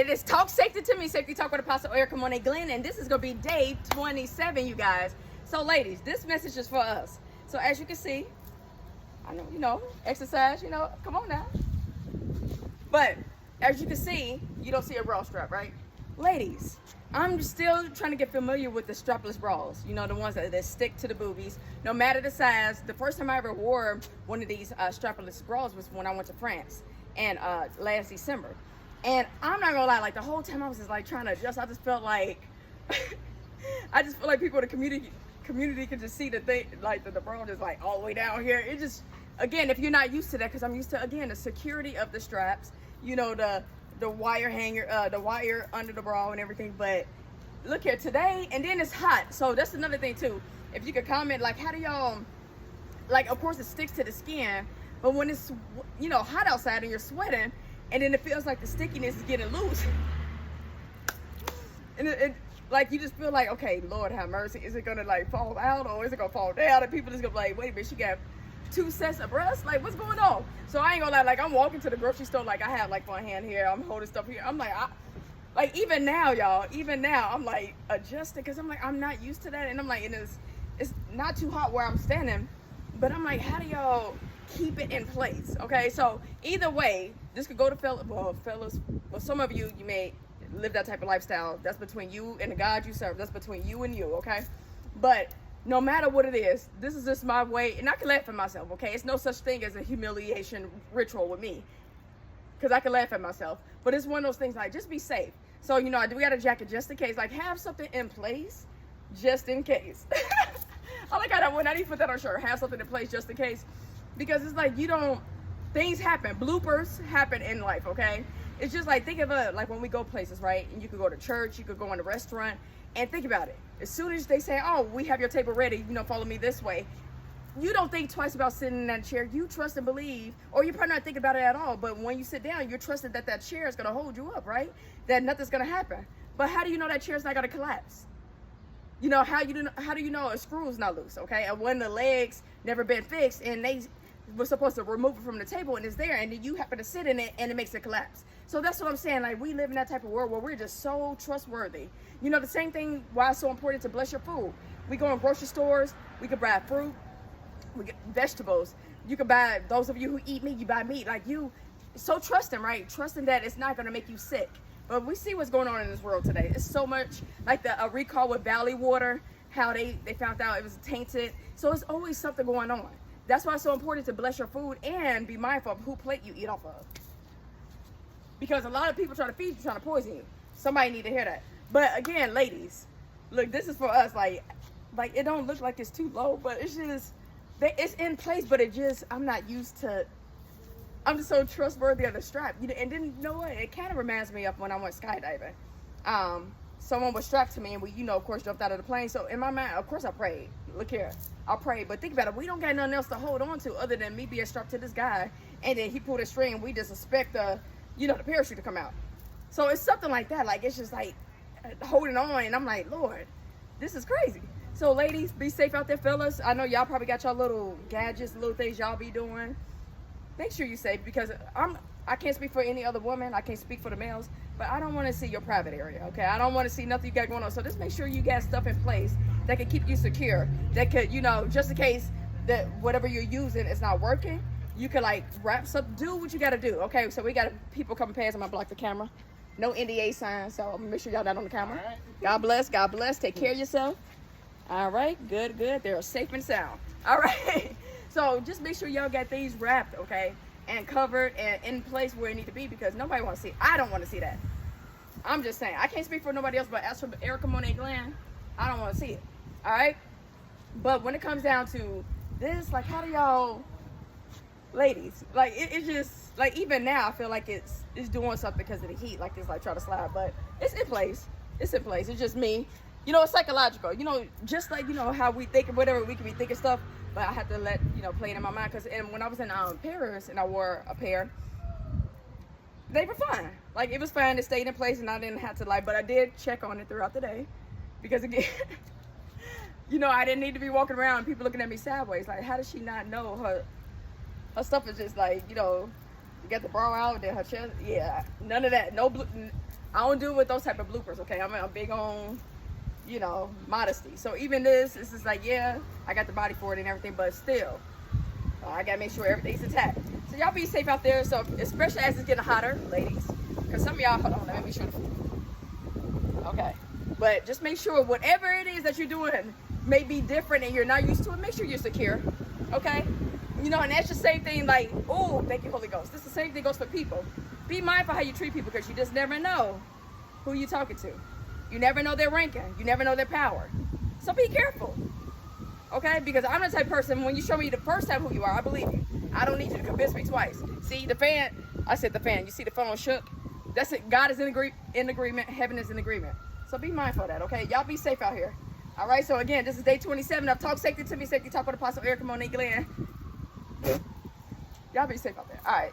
It is Talk Safety to Me, Safety Talk with Apostle Erica Monet Glenn, and this is going to be day 27, you guys. So, ladies, this message is for us. So, as you can see, I know, exercise, come on now. But, as you can see, you don't see a bra strap, right? Ladies, I'm still trying to get familiar with the strapless bras. The ones that stick to the boobies, no matter the size. The first time I ever wore one of these strapless bras was when I went to France, and last December. And I'm not gonna lie, like the whole time I was just like trying to adjust, I just felt like people in the community could just see the thing, like the bra just like all the way down here. It just, again, if you're not used to that, because I'm used to, again, the security of the straps, the wire hanger, the wire under the bra and everything. But look here today, and then it's hot, so that's another thing too. If you could comment, like, how do y'all, like, of course it sticks to the skin, but when it's hot outside and you're sweating, and then it feels like the stickiness is getting loose. And it like, you just feel like, okay, Lord have mercy. Is it going to like fall out, or is it going to fall down? And people just going to be like, wait a minute, she got 2 sets of breasts? Like, what's going on? So I ain't going to lie, like, I'm walking to the grocery store, like, I have like one hand here, I'm holding stuff here. I'm like, even now, y'all, I'm like adjusting, because I'm like, I'm not used to that. And I'm like, it's not too hot where I'm standing, but I'm like, how do y'all keep it in place? Okay, so either way, this could go to fellas. Well, some of you may live that type of lifestyle. That's between you and the God you serve. That's between you and you, okay? But no matter what it is, this is just my way, and I can laugh at myself, okay? It's no such thing as a humiliation ritual with me, because I can laugh at myself. But it's one of those things, like, just be safe. So, we got a jacket just in case. Like, have something in place just in case. I like how that when I need to put that on a shirt, have something in place just in case. Because it's like, things happen, bloopers happen in life, okay? It's just like, think of it like when we go places, right? And you could go to church, you could go in a restaurant, and think about it. As soon as they say, oh, we have your table ready, follow me this way, you don't think twice about sitting in that chair. You trust and believe, or you're probably not thinking about it at all, but when you sit down, you're trusting that that chair is going to hold you up, right? That nothing's going to happen. But how do you know that chair's not going to collapse? How do you know a screw is not loose, okay? And when the legs never been fixed, and they were supposed to remove it from the table, and it's there, and then you happen to sit in it, and it makes it collapse. So that's what I'm saying. Like, we live in that type of world where we're just so trustworthy. The same thing why it's so important to bless your food. We go in grocery stores, we can buy fruit, we get vegetables. You can buy, those of you who eat meat, you buy meat. Like, so trusting, right? Trusting that it's not going to make you sick. But we see what's going on in this world today. It's so much, like the recall with Valley Water, how they found out it was tainted. So it's always something going on. That's why it's so important to bless your food and be mindful of who plate you eat off of. Because a lot of people trying to feed you, trying to poison you. Somebody need to hear that. But again, ladies, look, this is for us. Like it don't look like it's too low, but it's just, it's in place, but I'm not used to, I'm just so trustworthy of the strap. And then, what? It kind of reminds me of when I went skydiving. Someone was strapped to me, and we, of course, jumped out of the plane. So in my mind, of course, I prayed. Look here, I prayed. But think about it. We don't got nothing else to hold on to other than me being strapped to this guy, and then he pulled a string, and we just expect the parachute to come out. So it's something like that. Like, it's just like holding on, and I'm like, Lord, this is crazy. So ladies, be safe out there, fellas. I know y'all probably got y'all little gadgets, little things y'all be doing. Make sure you're safe, because I can't speak for any other woman. I can't speak for the males, but I don't want to see your private area, okay? I don't want to see nothing you got going on. So just make sure you got stuff in place that can keep you secure, that could, just in case that whatever you're using is not working, you can like wrap something, do what you got to do, okay? So we got people coming past. I'm going to block the camera. No NDA sign, so I'm going to make sure y'all not on the camera. Right. God bless. God bless. Take care of yourself. All right. Good. They're safe and sound. All right. So just make sure y'all got these wrapped, okay, and covered and in place where it need to be, because nobody wants to see it. I don't want to see that. I'm just saying. I can't speak for nobody else, but as for Erica Monet Glenn, I don't want to see it. All right? But when it comes down to this, like, how do y'all, ladies, like, it's just, like, even now, I feel like it's doing something because of the heat, like, it's, like, trying to slide, but it's in place. It's in place. It's just me. It's psychological. Just like, how we think of whatever, we can be thinking stuff, but I have to let, play it in my mind. Because when I was in Paris and I wore a pair, they were fine. Like, it was fine. It stayed in place, and I didn't have to, like, but I did check on it throughout the day. Because, again, I didn't need to be walking around and people looking at me sideways. Like, how does she not know her stuff is just, like, You got the bra out, then her chest. Yeah, none of that. No, I don't do it with those type of bloopers. Okay, I'm big on, you know, modesty. So even this is like, yeah, I got the body for it and everything, but still, I gotta make sure everything's intact. So y'all be safe out there. So especially as it's getting hotter, ladies, because some of y'all, hold on, let me make sure. Okay, but just make sure whatever it is that you're doing may be different and you're not used to it. Make sure you're secure. Okay, you know, and that's the same thing. Like, oh, thank you, Holy Ghost. This is the same thing goes for people. Be mindful how you treat people, because you just never know who you're talking to. You never know their ranking. You never know their power. So be careful. Okay? Because I'm the type of person, when you show me the first time who you are, I believe you. I don't need you to convince me twice. See, the fan, I said the fan. You see the phone shook? That's it. God is in agreement. Heaven is in agreement. So be mindful of that, okay? Y'all be safe out here. All right? So again, this is day 27 of Talk Safety to Me, Safety Talk with Apostle Erica Monique Glenn. Y'all be safe out there. All right.